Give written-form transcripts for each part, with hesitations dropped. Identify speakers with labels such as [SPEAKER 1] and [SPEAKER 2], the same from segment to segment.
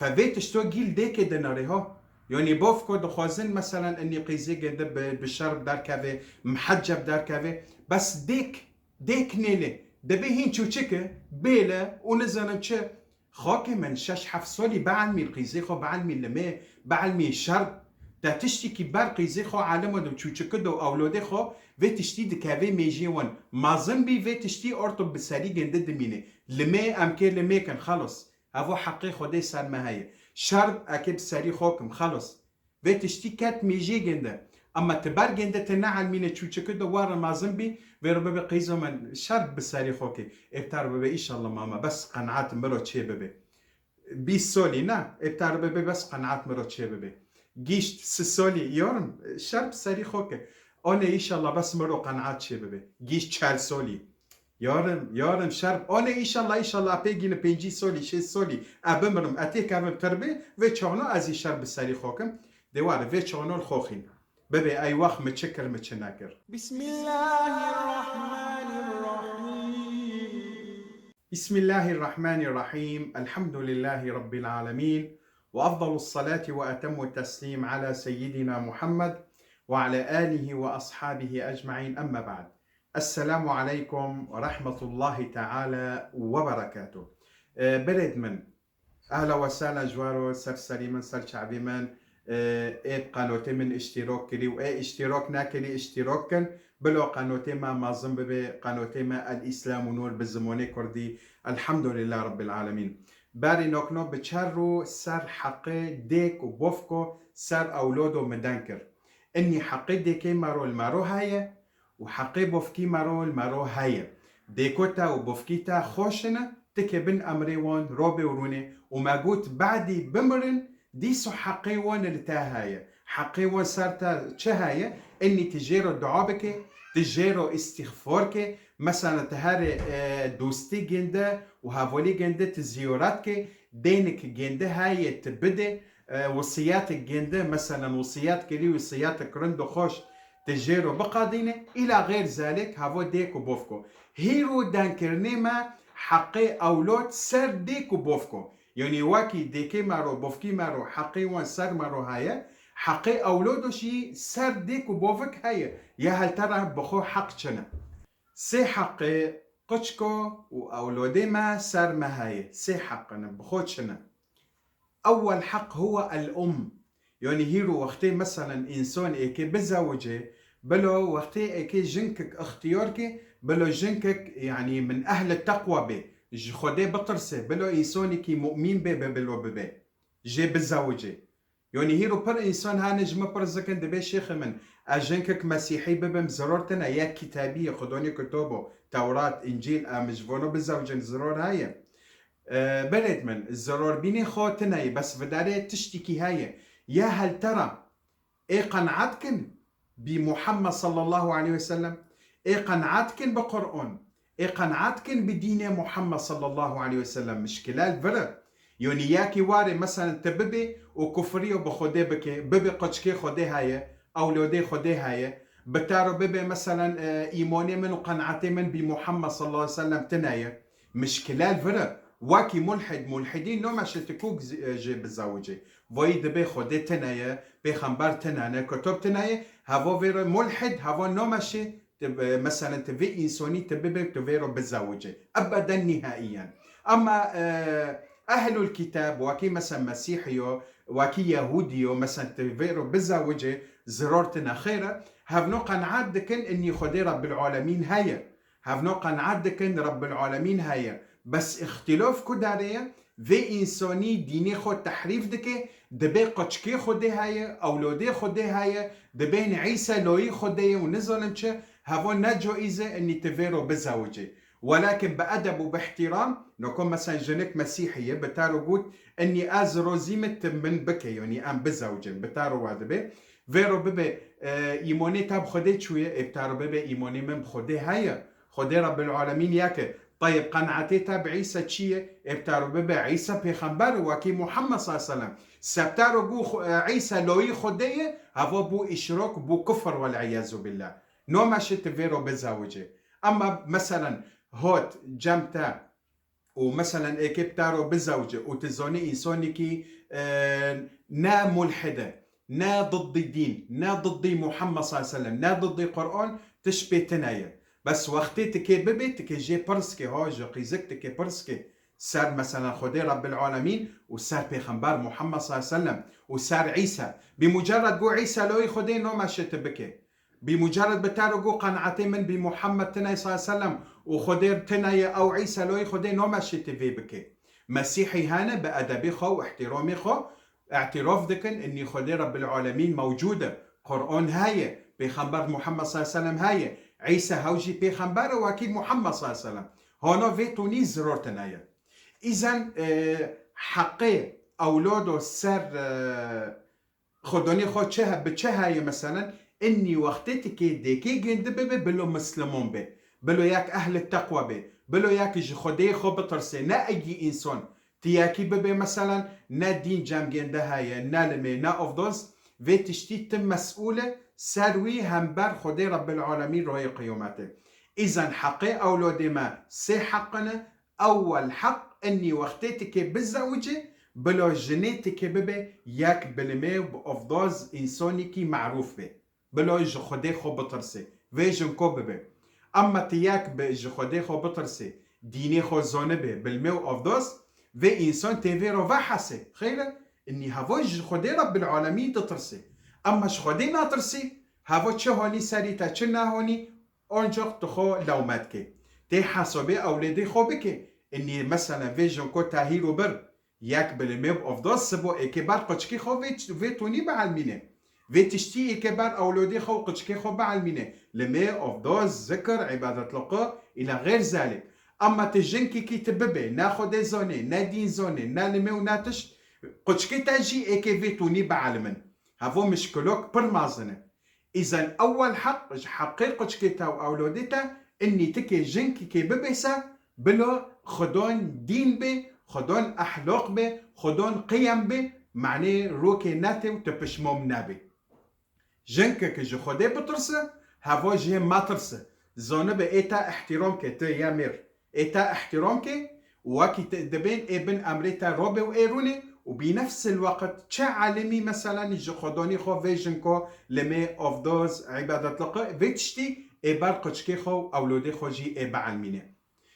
[SPEAKER 1] فبيت اشتو جيل ديك دناري ها يعني بوفكو دخوازن مثلا اني قيزي قد بالشرب دار كافي محجب دار كافي بس ديك نيلي دبي هين شو تشيكه بيلا ونزلن تشي خاكي من شش حفصولي بعلمي القيزي خو بعلمي لمي بعلمي الشرب تا تشتكي بار قيزي خو عالمو دو تشو تشكدو اولودي خو في تشتي دكافي ميجي ون ما زنبي في تشتي ارتب بسالي جندد ميني لمي امكي لمي كان خلص هفو حقي خودي سر ما هي شرب اكيد سري خوكم خلص في تشتي كات ميجي جنده اما تبار جنده تنعل مينه تشوتشكو دوار ما زنبي في ربما قيزو من شرب بسري خوكي ابتار ببي ان شاء الله ماما بس قناعات مرو تشي ببي بيس سولي نا ابتار ببي بس قناعات مرو تشي ببي جيشت سسولي يورم شرب سري خوكي انا ان شاء الله بس مرو قناعات تشي ببي جيشت شال سولي يارم شرب انا ان شاء الله بيجي بينجي سولي شي سولي ابمرم اتيك ابم تربي في تشونو ازي شرب السري خوكم دوار في تشونو الخوخين ببي اي وقت متشكر متشناكر بسم الله الرحمن الرحيم بسم الله الرحمن الرحيم الحمد لله رب العالمين وافضل الصلاة واتم التسليم على سيدنا محمد وعلى اله واصحابه اجمعين اما بعد السلام عليكم ورحمة الله تعالى وبركاته بلد من أهلا وسهلا جوارو سر سليما سر شعبي من ايه قناتي من اشتراك كلي وايه اشتراك ناكلي اشتراك كن بلو قناتي ما مازم ببي قناتي ما الإسلام ونور بالزموني كردي الحمد لله رب العالمين باري نوكنو بتشارو سر حقي ديك وبوفكو سر أولودو مدنكر اني حقي ديكي مارو هاي وحقي بوفكي مارو هاي ديكوتا وبوفكيتا خوشنا تكبن أمريوان روبي وروني وما قلت بعدي بمرن ديسو حقيوان التاهاية حقيوان سارتا تشهاية اني تجيرو دعابك تجيرو استغفارك مثلا تهاري دوستي جنده وهافولي جنده تزيوراتك دينك جنده هاي تبدي وصياتك جنده مثلا وصيات كلي وصيات كرندو خوش تجيرو بقادينه الى غير ذلك هافو ديكو بوفكو هيرو دانكرنيما حقي اولاد سر ديكو بوفكو يعني واكي ديكي مارو بوفكي مارو حقي وان سر مارو هاي حقي اولادو شي سر ديكو بوفك هاي يا هل ترى بخو حق شنا سي حقي قشكو واولادي ما سر ما هاي سي حقنا بخو شنا اول حق هو الام يعني هيرو وقتي مثلا انسان ايكي بزوجه بلو وقتي ايكي جنكك اختيارك بلو جنكك يعني من اهل التقوى به خدي بطرسه بلو انساني كي مؤمن به بلو ببه جي بزوجه يعني هيرو بر انسان هانج مبرزكن دبي شيخ من اجنكك مسيحي ببم زرورتنا يا كتابيه خدوني كتبه توراة انجيل امجفونو بزوجن زرور هاي بلد من الزرور بيني خوتناي بس بداري تشتكي هاي يا هل ترى ايه قنعتكن بمحمد صلى الله عليه وسلم ايه قنعتكن بقرآن ايه قنعتكن بدين محمد صلى الله عليه وسلم مشكلة فرق يعني ياكي واري مثلا تببي وكفري وبخده بكي ببي قجكي خده هاي اولودي خده هاي بتارو ببي مثلا ايماني من وقنعتي من بمحمد صلى الله عليه وسلم تنايا مشكلة فرق واكي ملحدين نو مش تكوك جي بزوجي وي دبي خودي تنايا بيخنبر تنانا كتب تنايا هافو فيرو ملحد هافو نو ماشي مثلا تبي انساني تبي تفيرو بزوجي ابدا نهائيا اما اهل الكتاب واكي مثلا مسيحيو واكي يهوديو مثلا تفيرو بزوجي زرورتنا خيره هاف نو قنعات دكن اني خدي رب العالمين هيا هاف نو قنعات دكن رب العالمين هيا بس اختلاف كدارية في إنساني ديني خود تحريف دكي دبي قچكي خودي هاي أولادي خودي هاي دبين عيسى لوي خودي ونزلن چه هفو نجو إيزة أني تفيرو بزوجي ولكن بأدب وباحترام نكون مثلا جنك مسيحية بتارو قوت أني أزرو زيمت من بكي يعني أم بزوجي بتارو وادبي فيرو ببي إيماني تاب خودي شوية بتارو ببي إيماني من بخودي هاي خودي رب العالمين ياك طيب قناعتي بعيسى تشيه ابتارو ببا عيسى بيخنبر وكي محمد صلى الله عليه وسلم سبتارو بو عيسى لوي خديه هفو بو اشراك بو كفر والعياذ بالله نو ماشي تفيرو بزوجه اما مثلا هوت جمتا ومثلا ايكي بتارو بزوجة وتزوني إنسانيكي نا ملحدة، نا ضد الدين، نا ضد محمد صلى الله عليه وسلم، نا ضد القرآن، تشبه تنايا. بس وقتي تكي ببي تكي جي برسكي هاج قيزك تكي برسكي سار مثلا خدي رب العالمين وسار بيغمبر محمد صلى الله عليه وسلم وسار عيسى. بمجرد قو عيسى لو يخدي نو ما شتبكي، بمجرد بتارقو قنعتي من بمحمد تناي صلى الله عليه وسلم وخدير تناي او عيسى لو يخدي نو ما شتبي بكي. مسيحي هانا بأدبي خو واحترامي خو اعتراف دكن اني خدي رب العالمين موجودة، قرآن هاي بيغمبر محمد صلى الله عليه وسلم هاي عيسى هوجي بيغمبر واكيد محمد صلى الله عليه وسلم هنا في تونس زرورتنايا. اذا حقي اولادو سر خدوني خود چه بچه هاي مثلا اني وقتي كي ديكي جند بلو مسلمون بي، بلو ياك اهل التقوى بي، بلو ياك خدي خو بترسي نا اي انسان تياكي ببي مثلا نا دين جام جند هاي نا لمي نا افضلس في تشتي تم مسؤولة ساروي همبر خدي رب العالمين روي قيوماته. اذا حقي اولادي ما سي حقنا اول حق اني وقتي كي بزوجي بلو جنيتي ببي ياك بلمي بأفضاز إنساني كي معروف بي بلو جخدي خو بطرسي فيجن كو ببي. أما تياك بجخدي خو بطرسي ديني خو زونه بي بلمي وأفضاز في إنسان تيفيرو فاحسي خيرا إني هفو جخدي رب العالمين تطرسي. أما جخدي ناطرسي هفو چه هوني ساريتا چه نهوني أنجخ تخو لوماتكي تي حسابي أولادي خو بكي إني مثلا فيجن كو تاهيرو بر ياك بلميب افضاس سبو اكبار قچكي خو في توني بعلمينه في تشتي اكبار اولودي خو قچكي خو بعلمينه لمي افضاس ذكر عبادة لقاء الى غير ذلك. اما تجنكي كي تببي ناخد زوني نا دين زوني نا لمي وناتش قچكي تاجي اكي في توني بعلمن هفو مشكلوك برمازنه. اذا اول حق حقي قچكي تاو اولوديتا اني تكي جنكي كي ببسا بلو خدون دين بي خدون احلاق به خدون قيم به معنی روكي ناتي وتبشموم نابي جنك كجو خده بترسه هوا جه ما ترسه زانب ايتا احترام كي تا يامير ايتا احترام كي وكي دبين ابن امريتا روبي وايروني وبنفس الوقت چه عالمي مثلا جو خدوني خو فيجنكو لمي اوف دوز عبادة لقاء فيتشتي ابار قچكي خو اولودي خو جي ابا علمينه.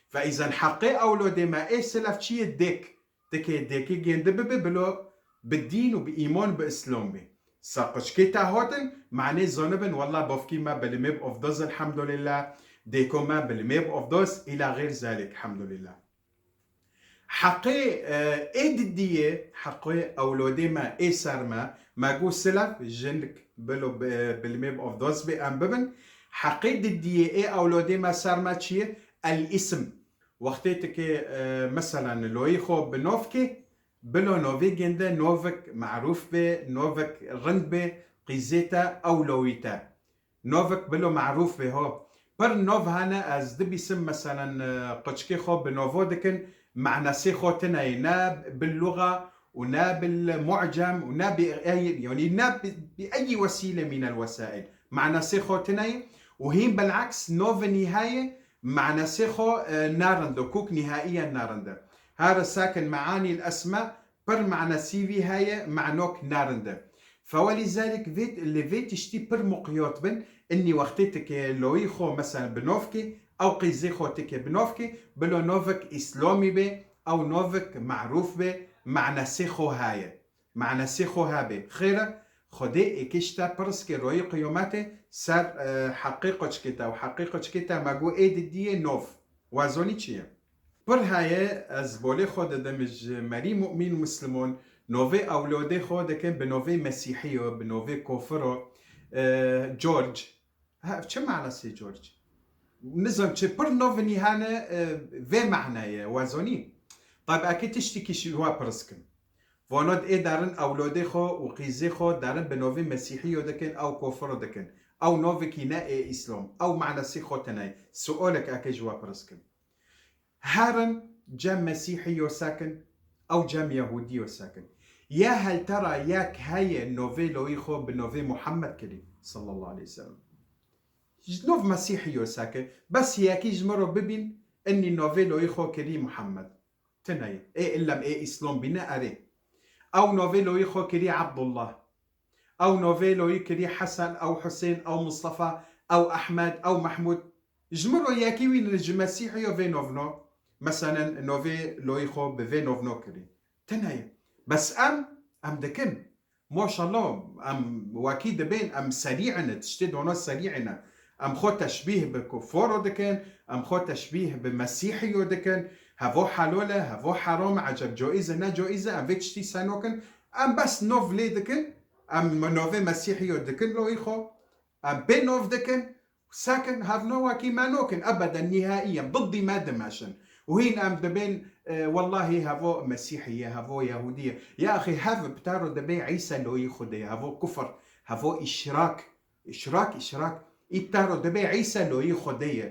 [SPEAKER 1] فإذا حقي أولادي ما إيش سلف شيء الديك تكي ديكي جند بلو بالدين وبإيمان بإسلام بي ساقش كيتا هاتن معناه زنبن والله بفكي ما بالميب أفضاز الحمد لله ديكو ما بالميب أفضاز إلى غير ذلك الحمد لله. حقي إيه دية حقي أولادي ما إيه سرما ما جو سلف جنك بلو بالميب أفضاز بأنببن حقي دية إيه أولادي ما سرما شيء الاسم وقتك مثلا لو يخو بنوفكي بلو نوفي جندا نوفك معروف به نوفك رند به قيزيتا او لويتا نوفك بلو معروف به هو بر نوف هانا از دبي سم مثلا قشكي خو بنوفو دكن معنى سيخو تناي نا باللغة ونا بالمعجم ونا بأي يعني نا بأي وسيلة من الوسائل معنى سيخو تناي وهين بالعكس نوف النهاية معنى سيخو نارندو كوك نهائيا نارندا هذا ساكن معاني الأسماء بر معنى سيفي هاي معنوك نارندا. فولذلك فيت اللي فيت تشتي بر مقيوت بن اني وقتك لوي خو مثلا بنوفكي او قيزي خو تكي بنوفكي بلو نوفك اسلامي بي او نوفك معروف بي معنى سيخو هاي معنى سيخو هابي خيرا خدي اكشتا برسكي روي قيوماتي سر حقيقة شكتا وحقيقة شكتا ماقو ايد دي نوف وازوني چيه پر هاي از بولي خود دمج مري مؤمن مسلمون نوفي اولادي خود كان بنوفي مسيحيو بنوفي كوفرو جورج چه معنى سي جورج نظام چه پر نوفني هانا في معنى وازوني. طيب اكيد تشتكي شو برسكن فونود ايه دارن اولادي خو وقيزي خو دارن بنوفي مسيحيو دكن او كوفرو دكن او نوفي كينا ايه اسلام او معنى سي خو تناي سؤالك اكي جوا برسكن هارن جام مسيحي ساكن او جام يهودي ساكن يا هل ترى ياك هاي النوفي لو يخو بنوفي محمد كريم صلى الله عليه وسلم نوف مسيحي ساكن بس ياكي جمرو ببين اني النوفي لو يخو كريم محمد تناي إيه إلا إيه إسلام بنا أري أو نوفيلو يخو كري عبد الله أو نوفيلو يكري حسن أو حسين أو مصطفى أو أحمد أو محمود جمرو ياكي وين الجماسيح يو فينوفنو مثلا نوفي لو يخو بفينوفنو كري تناي بس أم دكن ما شاء الله أم واكيد بين أم سريعنا تشتد هنا سريعنا أم خو تشبيه بكفار دكن أم خو تشبيه بمسيحي دكن هفو حلولة هفو حرام عجب جائزة نا جائزة أم فيتشتي سانوكن أم بس نوف لي دكن أم نوفي مسيحي دكن لو يخو أم بين نوف دكن ساكن هاف نواكي ما نوكن أبدا نهائيا ضدي ما دماشن وهين أم دبين والله هافو مسيحية هافو يهودية يا أخي هاف بتارو دبي عيسى لو يخدي هافو كفر هافو إشراك إبتارو دبي عيسى لو يخدي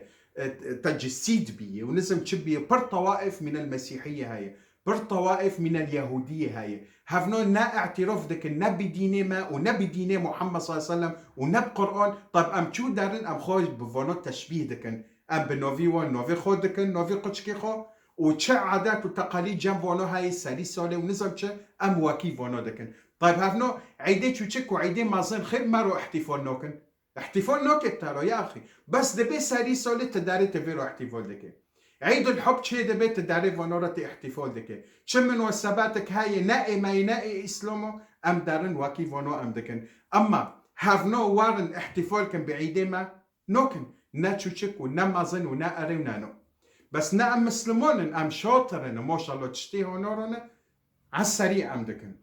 [SPEAKER 1] تجسيد بيه ونزم تشبيه بر طوائف من المسيحية هاي بر طوائف من اليهودية هاي هافنو نا اعتراف دك النبي ديني ما ونبي ديني محمد صلى الله عليه وسلم ونب قرآن طب أم شو دارن أم خوش بفونو تشبيه دكن أم بنوفي نوفي خو دكن نوفي قشكي خو وچه عادات وتقاليد جنبونو هاي سالي سالي ونزم چه أم واكي فونو دكن طيب هافنو عيدي چو چك وعيدي مازن خير مارو احتفال نوكن احتفال نوكت تارو يا أخي بس دبي سالي سالي تداري تفيرو احتفال دكن عيد الحب شيء دبي تداري فونورة احتفال دكن چه من وسباتك هاي نائي ما ينائي إسلامو أم دارن واكي فونو أم دكن أما هافنو وارن احتفال كن بعيدي ما نوكن نا چو چك ونا مازن ونا أري ونانو بس نا أم مسلمون أم شاطرن ما شاء الله تشتي هونورن عالسريع أم دكن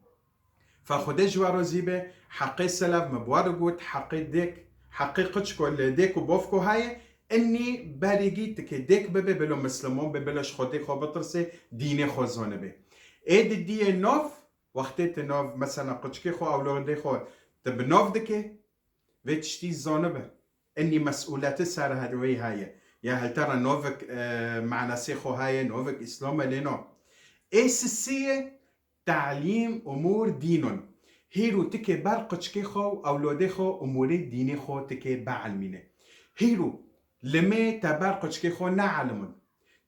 [SPEAKER 1] فخده جوارو زيبه حقي سلف مبوارقوت حقي ديك حقي قشكو اللي ديكو بوفكو هاي اني باريجي تكي ديك ببه بلو مسلمون ببلش خودي خو بطرسي ديني خو زونه به ايد دي نوف وقتت نوف مثلا قشكي خو او لو دي خو تب نوف دكي ويتشتي زونه به اني مسؤولات سار هدوي هاي يا هل ترى نوفك مع نسيخو هاي نوفك اسلام لينو اساسيه تعليم امور دينون هيرو تكي برقشكي خو اولادي خو امور ديني خو تكي بعلمينه هيرو لمي تبرقشكي خو نعلمون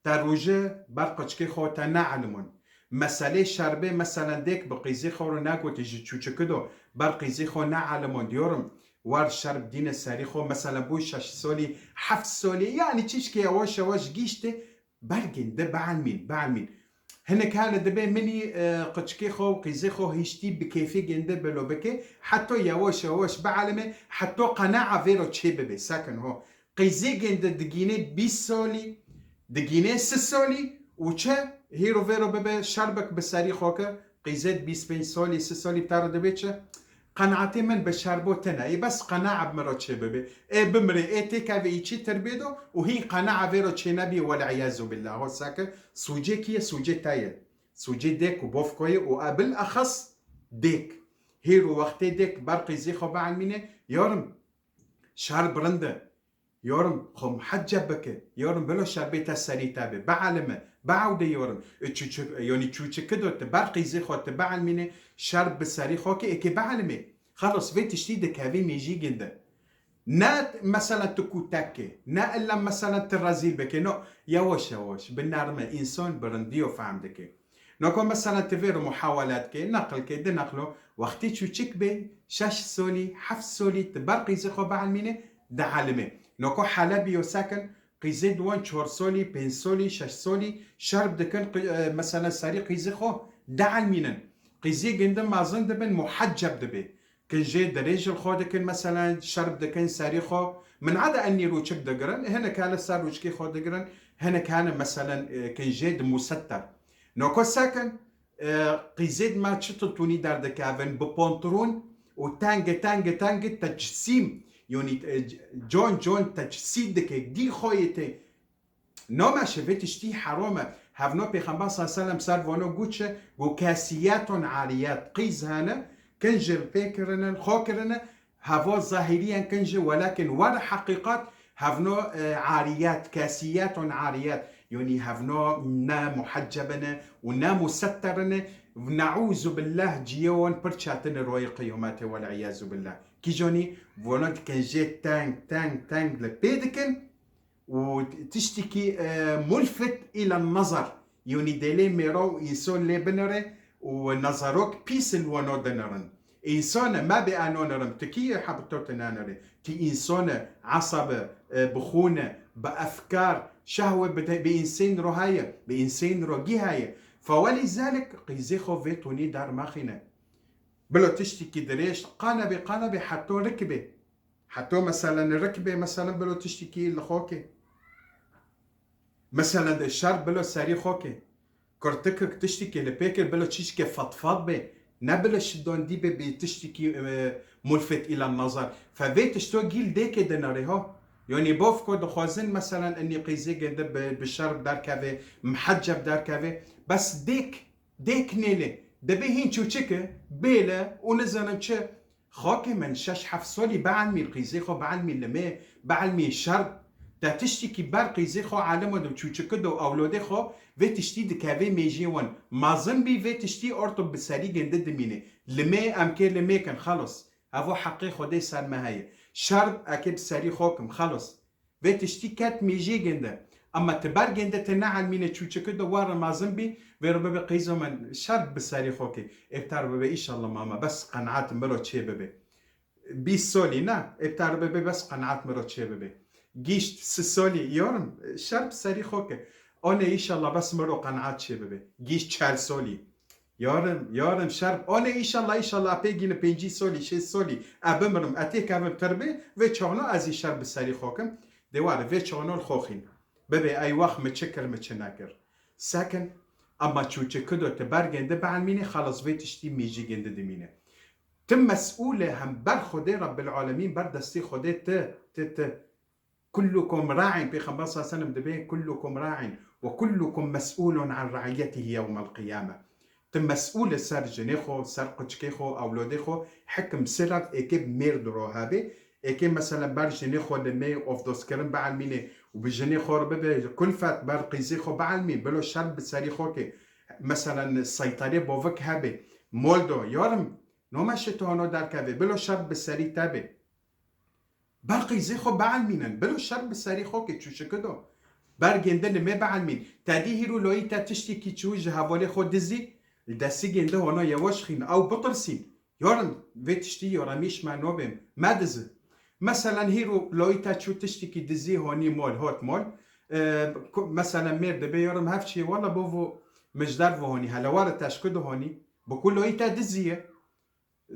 [SPEAKER 1] تروجه برقشكي خو تنعلمون مسألة شربه مثلا ديك بقيزي خو رو ناكو تيجي تشوچكدو برقيزي خو نعلمون ديورم وار شرب دين الساري خو مثلا بو 6 سالي 7 سالي يعني تشكي واش جيشته برقين ده بعلمين هنا كان دبي مني قشكي خو قيزي خو هيشتي بكيفي جنده بلو بكي حتى يواش بعلمه حتى قناعة فيرو تشيبه ساكن هو قيزي جنده دقيني 20 سالي دقيني 6 سالي وچه هيرو فيرو ببه شربك بساري خوكا قيزات 25 سالي 6 سالي بتارو دبيتشه قناعتي من بشربو تنا بس قناعة بمرو تشيبه بمري تيكا فيتشي تربيدو وهي قناعة فيرو تشينبي والعياذ بالله هو ساكن سوجي كيه سوجي تايل سوجي ديك وبوفكوي وبالأخص ديك هيرو وقتي ديك برقي زيخو بعلمينه يورم شرب رنده يورم خم حجبك يورم بلو شربيتا سريتابه بعلمه بعوده يورم يعني تشوچ كدو تبرقي زيخو تبعلمينه شرب بسري خوكي اكي بعلمه خلص في تشتيد كافي ميجي جنده نا مثلا تكو تاكي نا الا مثلا ترازيل بكي نو يواش بالنارمة انسان برنديو فهمدكي نوكو مثلا تفيرو محاولات كي نقل كي دي نقلو وقتي تشوچك بي 6 سولي 7 سولي تبرقي زيخو بعلمينه ده علمه نوكو حلبي وساكن قيزي دوان 4 سولي 5 سولي 6 سولي شرب دكن مثلا ساري قيزي خو ده علمينن قيزي جندن مازن دبن محجب دبي كن جي دريج الخو دكن مثلا شرب دكن ساري خو من عدا اني روچك دقرن هنا كان سار روچكي خو دقرن هنا كان مثلا كن جيد مستر نوكو ساكن قيزيد ما تشتطوني دار دكافن ببونترون وتانج تجسيم يعني جون تجسيد دك دي خويته نوما شفتش تي حرامه هفنو بيخمبر صلى الله عليه وسلم سارفونو قوتش قو كاسيات عاريات قيز هانا كنجر بيكرنا خوكرنا هفو ظاهريا كنجر ولكن ورا حقيقات هفنو عاريات كاسيات عاريات يعني هفنو نا محجبنا ونا مسترنا نعوذ بالله جيون برشاتن روي قيومات والعياذ بالله كي جوني فولنت كان جي تانك لبيدكن وتشتكي ملفت الى النظر يوني ديلي ميرو إنسان لبنره ونظروك بيس الوانو دنرن إنسان ما بأنونرم تكي حبتو تنانري تي إنسان عصب بخونة بأفكار شهوة بإنسان رهاية بإنسان رجيهاية فولذلك قيزيخو فيتوني دار ماخينة بلو تشتكي دريش قانبي حتى ركبه حتى مثلا ركبه مثلا بلو تشتكي لخوكي مثلا الشر بلو ساري خوكي كرتك تشتكي لبيكر بلو تشتكي فضفاض به نبلو شدون دي بتشتكي ملفت الى النظر ففي تشتو جيل ديك دناري هو يعني بوفكو دخوازن مثلا اني قيزي قد بالشرب دار كافي محجب دار كافي بس ديك نيلي دبي شو تشكي بيلا ونزلن تش خاكي من شش حفصولي بعلمي القيزيخو بعلمي اللمي بعلمي الشرب تا تشتكي بار قيزيخو عالمو دو شو تشكدو اولوديخو في تشتي دكافي ميجيون ما زنبي في تشتي ارتب بساري جندد ميني لمي امكي لمي كان خلص هفو حقيقو دي سار ما هي شرب اكيد ساري خوكم خلص في تشتي كات ميجي جنده اما تبار جنده تنعل ميني شو تشكدو وارا ما زنبي بيربي قيزو من شرب بساري خوكي ابتار ببي ان شاء الله ماما بس قناعات مرو تشي ببي بيسولي نا ابتار ببي بس قناعات مرو تشي ببي جيشت سسولي يورم شرب ساري خوكي انا ان شاء الله بس مرو قناعات تشي ببي جيشت شال سولي يارم شرب انا ان شاء الله بيجينا بينجي سولي شي سولي ابمرم اتيك ابم تربي في تشونو ازي شرب ساري خوكم دوار في تشونو الخوخين ببي اي وقت متشكر متشناكر ساكن اما تشوتش كدو تبارجن بعلميني خلص في تشتي ميجي جند دمينه تم مسؤوله هم بر خدي رب العالمين بر دستي خدي ت كلكم راع في 15 سنه مدبين كلكم راع وكلكم مسؤول عن رعيته يوم القيامه تم مسؤول سر جنيخو سر قچكيخو اولوديخو حكم سرب اكيب ميردرو هابي اكيب مثلا بر جنيخو لمي اوف دوسكرن بعلميني وبجنيخو ربي كل فات بر قيزيخو بعلمين بلو شرب ساريخوكي مثلا السيطرة بوفك هابي مولدو يورم نو ماشيتو هنو دار كافي بلو شرب بالساري تابي برقي زيخو بعلمين بلو شرب بالساري خوكي تشوش كدو برجندن ما بعلمين تادي هيرو لويتا تشتكي تشوج هافولي خو دزي الدسي جنده هنو يوشخين او بطرسين يورم في تشتي يورميش ما نوبم ما دزي مثلا هيرو لويتا تشو تشتكي دزي هوني مول هوت مول مثلا مير دبي يورم هفشي ولا بوفو مش دارفو هوني هلا ورا تشكدو هوني بكل لويتا دزيه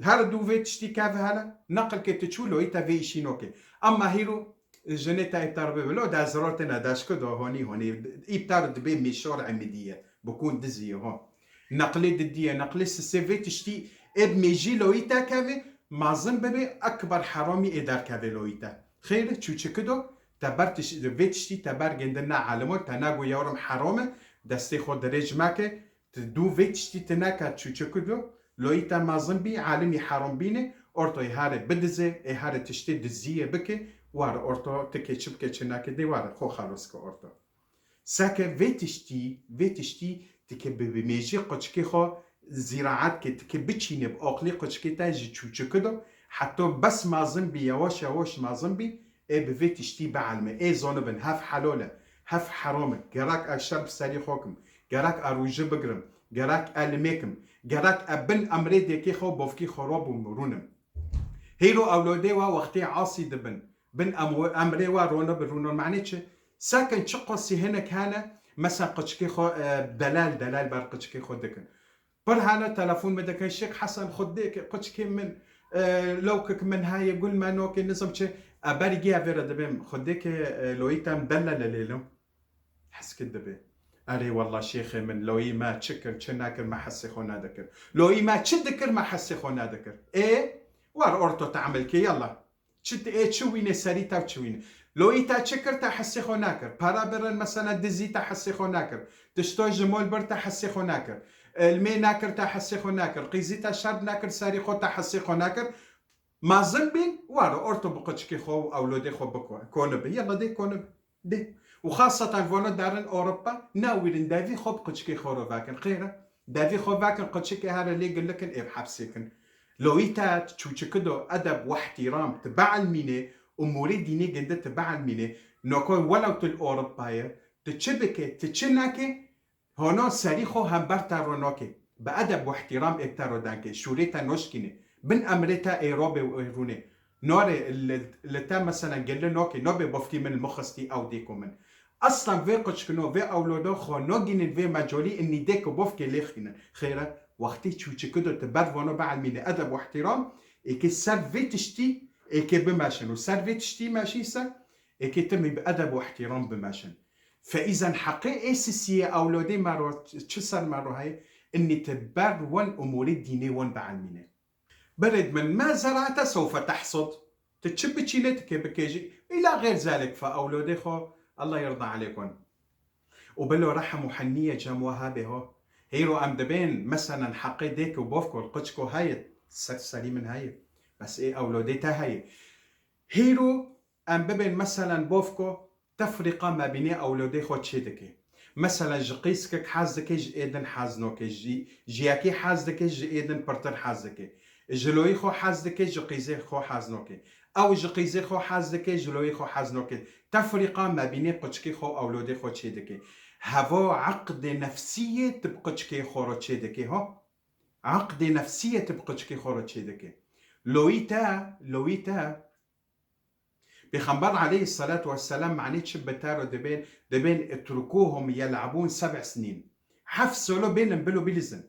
[SPEAKER 1] هردو في تشتي كاف هلا نقل كي تشو لويتا في شينوكي اما هيرو جنيتا يتربي بلو دا زروتنا داشكدو هوني يبتار دبي ميشور عمديه بكون دزيه هون نقلي دديه نقلي سيفي تشتي اب ميجي لويتا كافي ما ظن ببي اكبر حرامي ادار كافي لويتا خير تشو كدو تبرتش فيتشتي تبر جندنا عالمو تناغو يورم حرامه دستي خود ريج ماكي تدو فيتشتي تناكا تشو كدو لويتا ما ظن بي عالمي حرام بيني اورتو يهار بدزه يهار تشتي دزيه بكي وار اورتو تكي شبكي تشناكي دي وار خو خالص كو اورتو ساكا فيتشتي تكي بميجي قچكي خو زراعات كي تكي بتشيني باقلي قچكي تاجي تشو كدو حتى بس ما ظن بي يواش ما ظن بي بفي تشتي بعلمه زونبن هف حلوله هف حرامه جراك الشرب ساري خوكم جراك اروج بقرم جراك الميكم جراك ابن امري ديكي خو بوفكي خراب ومرونم هيرو اولودي وقتي عاصي دبن بن امري رونو معنيتش ساكن شقصي هنا كان مثلا قچكي خو دلال بر قچكي خو دكن بر هنا تلفون مدك الشيخ حسن خديك قچكي من لوكك من هاي يقول ما نوكي نظام شيء أبارجي أفيرا دبيم خديك لويتا مدلل ليلو حس كده بي أري والله شيخي من لوي ما تشكر تشناكر ما حسي خونا ذكر لوي ما تشدكر ما حسي خونا ذكر إيه وار أورتو تعمل كي يلا تشد إيه تشويني سريتا وتشويني لوي تا تشكر تا حسي خوناكر بارابرن مثلا دزي تا حسي خوناكر تشتوي جمول بر تا حسي خوناكر المي ناكر تا حسي خوناكر قيزي تا شرب ناكر ساري خو تا حسي خوناكر ما زنبين وارو اورتو بقچكي خو اولودي خو بكو كونب يلا دي كونب دي وخاصة فونا دارن اوروبا ناويلن دافي خو بقچكي خو رواكن خيرا دافي خو واكن قچكي هذا اللي قال لكن اب حبسيكن لويتا تشوچكدو ادب واحترام تبع المينه اموري ديني جنده تبع المينه نوكو ولو تل اوروبايه تشبكه تشناكي هونو سريخو هم برتا رونوكي بأدب واحترام ابتارو دانكي شوريتا نوشكيني بن أمريتا إيروبي وإيروني نوري اللي تام مثلا قال له نوكي نوبي بفتي من المخستي أو ديكو من أصلا في قشكنو في أولودو خو نوجين في ماجولي إني ديكو بوفكي ليخينا خيرا وقتي تشوتشي كدو تبادفونو بعد من أدب واحترام إيكي سالفي تشتي إيكي بماشن وسالفي تشتي ماشيسا إيكي تمي بأدب واحترام بماشن فإذا حقيقي سيسية أولودي مارو تشسر مارو هاي إني تبار ون أمور الديني ون بعلمينه برد من ما زرعت سوف تحصد تتشبتشي لتك بكيجي إلى غير ذلك فأولودي خو الله يرضى عليكم وبلو رحم حنية جاموها به هيرو أم دبين مثلا حقي ديك وبوفكو القشكو هاي سليم من هاي بس إيه أولوديتا هاي هيرو أم ببين مثلا بوفكو تفرقة ما بين أولادي خود شدكي مثلا جقيسك حازك إيدن حازنوك جياكي حازك إيدن برتر حازك جلوي خو حازك جقيزي خو حازنوك أو جقيزي خو حازك جلوي خو حازنوك تفرقة ما بين قشكي خو أولادي خود شدكي هوا عقد نفسية تبقشكي خورو شدكي ها عقد نفسية تبقشكي خورو شدكي لويتا بيخنبر عليه الصلاة والسلام معنيت شبتارو دبين اتركوهم يلعبون 7 سنين حفصوا له بينهم بلو بلزن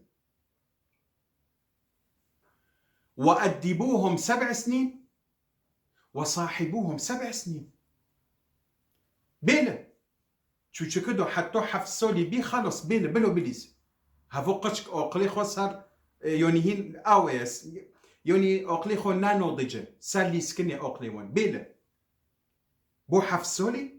[SPEAKER 1] وأدبوهم 7 سنين وصاحبوهم 7 سنين بيلا شو كدو حتى حفصوا لي بي خلص بيلا بلو بلز هفو قشك أقلي خو صار يونيهين أويس يوني أقلي خو نانو ضجة صار لي سكني أقلي ون بيلا بو حفصولي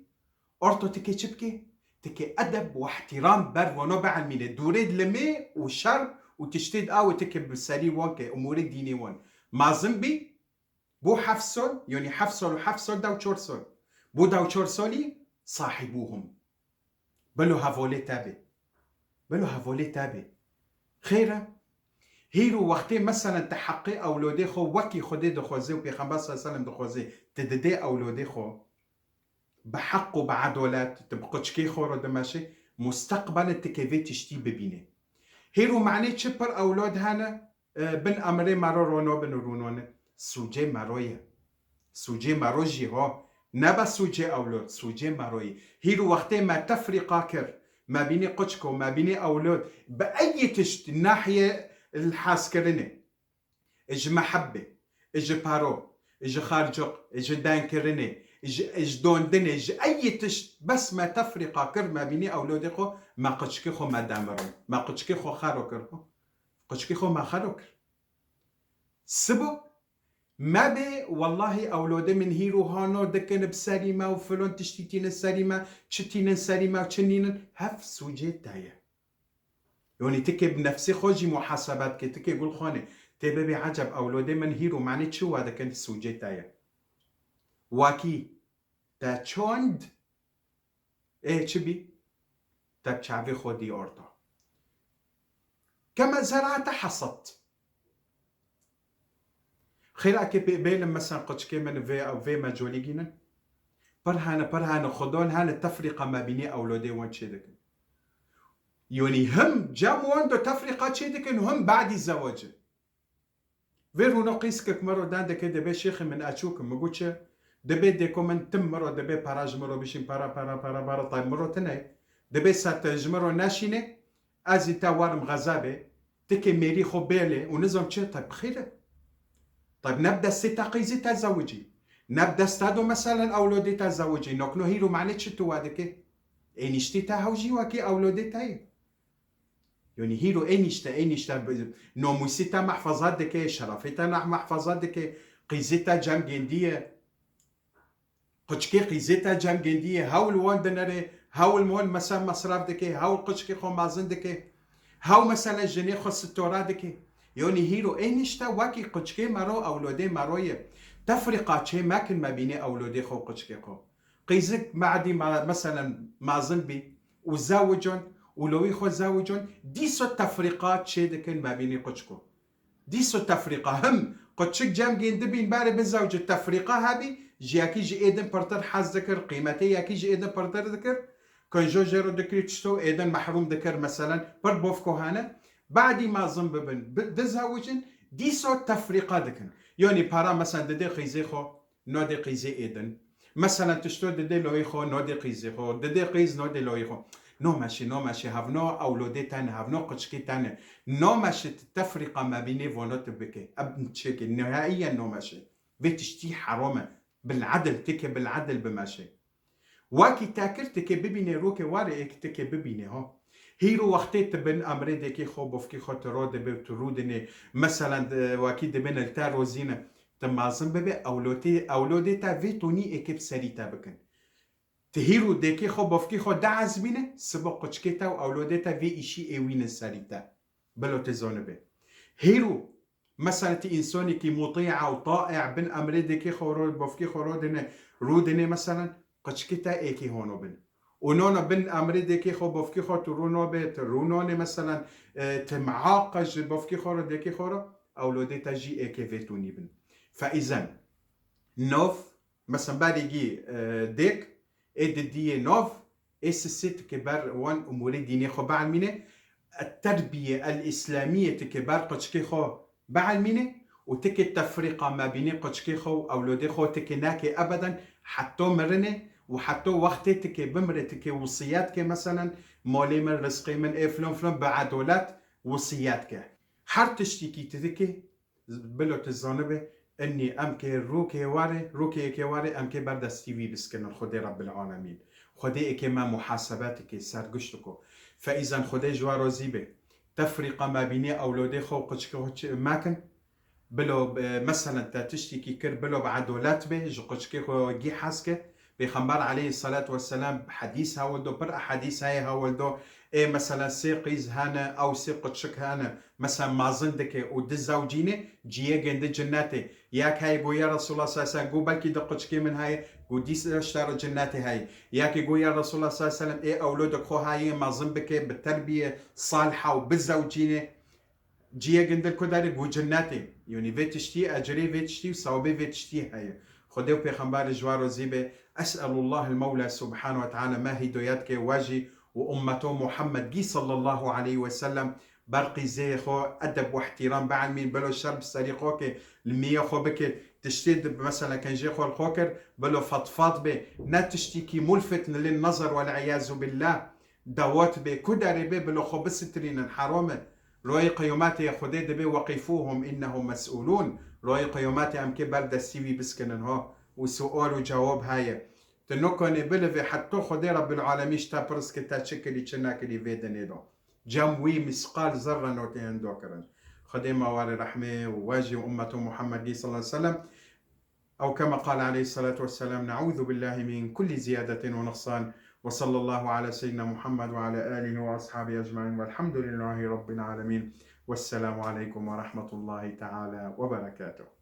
[SPEAKER 1] أرتو تكي تشبكي تكي أدب واحترام بر ونوبع المينة دوريد لمي وشر وتشتيد أو تكي بسالي وانكي أمور ديني وان ما زنبي بو حفصول يعني حفصول داو تشورسول بو داو تشورسولي صاحبوهم بلو هافولي تابي خيرا هيرو وقتي مثلا تحقي أولودي خو وكي خودي دخوزي وبيخنبا صلى الله عليه وسلم دخوزي تددي أولودي خو بحق وبعدولات تبقتش كي خورو دماشي مستقبل تكيفي تشتي ببيني هيرو معني تشبر أولاد هانا بن أمري مارو رونو بن رونون سوجي ماروجي هو نبا سوجي أولاد سوجي ماروي هيرو وقتي ما تفرقا كر ما بيني قشكو ما بيني أولاد بأي تشت الناحية الحاسكريني إج محبة إج بارو إج خارجق إج دانكريني إج دون دني إج أي تشت بس ما تفرقا كر ما بيني أولادي خو ما قشكي خو ما دامرون ما قشكي خو خارو كر قشكي خو ما خارو كر سبو ما بي والله أولادي من هيرو هانو دكن بسليمة وفلون تشتيتين السليمة تشتين السليمة وتشنين هف سوجيت تايا يعني تكي بنفسي خوجي محاسبات كي تكي يقول خاني تبي عجب أولادي من هيرو معني شو هذا كان سوجيت تايا واكي تا چوند چی بی؟ تا بچاوی خودی ارتا كما زرعت حصدت خير اكي بيلم مثلا قشكي من في او في مجولي جينا برهان خدون هان التفرقة ما بيني أولادي وان شيدك يعني هم جاموان دو تفرقة شيدك هم بعد الزواج فيرو نقيسك مرة داندك دبي شيخ من أشوك مقولش دبي ديكو من تم مرة دبي باراج مرة بيشين بارا طيب مرة تناي دبي ساتج مرة ناشينة ازي تاوارم غزابي تكي ميري خو بيلي ونزم تشي طيب خير طيب نبدا ستاقيزي تزوجي نبدا استادو مثلا اولودي تزوجي نوكنو هيرو معناتش تو هذاك انيشتي تاهوجي وكي اولودي تاي يعني هيرو انيشتا نوموسيتا محفظات دك شرفيتا محفظات دك قيزيتا جامجنديه قشكي قيزيتا جامجنديه هاول وندنري هاول مول مثلا مصرف دك هاول قشكي خو مازن دك هاو مثلا جني خو ستورا دك يعني هيرو انيشتا وكي قشكي مرو اولودي مرويه تفرقة شيء ما كان ما بيني أولادي خو قشكي خو قيزك معدي مثلا مع زنبي وزوجون ولوي خو زوجون ديسو تفرقات شيء كان ما بيني قشكو ديسو تفرقة هم قشك جام جين دبين باري بالزوج التفرقة هذه جاكي جي إيدن برتر حز ذكر قيمتي ياكي جي إيدن برتر ذكر كان جوجر دكريتشتو ايدن محروم ذكر مثلا بربوف كوهانا بعد ما زنب بن دزهوجن ديسو تفرقة دكن يعني بارا مثلا ددي قيزيخو نودي قيزي ايدن مثلا تشتو ددي لويخو نودي قيزيخو ددي قيز نودي لويخو نو ماشي هافنو اولودي تاني هافنو قشكي تاني نو ماشي التفرقة ما بيني فونوت بكي ابن تشيكي نهائيا نو ماشي بيتشتي حرامة بالعدل تكي بالعدل بماشي واكي تاكر تكي ببيني روكي واري اك تكي ببيني ها هيرو وقتي تبن امري دكي خو بوفكي خو ترود بي ترودني مثلا واكي دبن التارو زينه تمازن ببي اولودي تا فيتوني اكيب سريتا بكن تهيرو دكي خو بوفكي خو دعز بينه سبق قشكيتا اولودي تا في اشي ايوين السريتا بلو تزون بي هيرو مثلا تي انسوني كي مطيع وطائع بن امري دكي خو بوفكي خو رودني مثلا قشكيتا ايكي هونو بن ونونا بن امري ديكي خو بوفكي خو ترونو بيت رونوني مثلا تمعاقج بوفكي خو ديكي خو اولودي تجي ايكي فيتوني بن فاذا نوف مثلا باليجي ديك دي نوف الست كبار وان اموري ديني خو بعلمينه التربيه الاسلاميه كبار قشكي خو بعلمينه وتكي التفرقه ما بين قشكي خو اولودي خو تكناكي ابدا حتى مرنه وحتى وقتك بمرتك وصياتك مثلا مولي من رزقي من ايه فلان بعدولات وصياتك حرتشتكي تذكي بلوت الزانبه اني امكي روكي كواري امكي بردستي في بسكن خدي رب العالمين خدي كما محاسباتك سرقشتكو فاذا خدي جوارو زيبه تفرقه ما بيني اولودي خو قشكي ماكن بلو مثلا تشتكي كر بلو بعدولات به جقشكي خو جي حاسكه بيخمبر عليه الصلاة والسلام بحديث هاولدو بر أحاديث هاي هاولدو إيه مثلا سيقيز هانا أو سيقتشك هانا مثلا ما زندك ودزوجيني جيه جند جناتي ياك هاي قو يا رسول الله صلى الله عليه وسلم قو بلكي دقشكي من هاي قو ديس اشتار جناتي هاي ياك قو يا رسول الله صلى الله عليه وسلم إيه أولودك خو هاي ما زنبك بالتربية صالحة وبالزوجيني جيه جند الكداري قو جناتي يعني فيتشتي أجري فيتشتي وصوبي فيتشتي هاي خديو بيخمبار جوارو زيبه أسأل الله المولى سبحانه وتعالى ما هدايتك واجي وأمته محمد جي صلى الله عليه وسلم برقي زي خو أدب واحترام بعلمين بلو شرب سريقوك المية خو بك تشتيد مثلا كان جي خو الخوكر بلو فضفاض به نا تشتكي ملفت للنظر والعياذ بالله دوات به كدري به بلو خو بسترين الحرامة روي قيوماتي خدي دبي وقفوهم إنهم مسؤولون روي قيوماتي أم كبر دستيوي بسكنن هو وسؤال وجواب هاي تنوكوني بلفي حتى خدي رب العالمين شتابرس كتا تشكلي تشناكلي فيدني دو جموي مسقال ذرة نوتين دوكرن خدي مواري رحمة وواجي أمة محمد صلى الله عليه وسلم أو كما قال عليه الصلاة والسلام نعوذ بالله من كل زيادة ونقصان وصلى الله على سيدنا محمد وعلى آله وأصحابه أجمعين والحمد لله رب العالمين والسلام عليكم ورحمة الله تعالى وبركاته.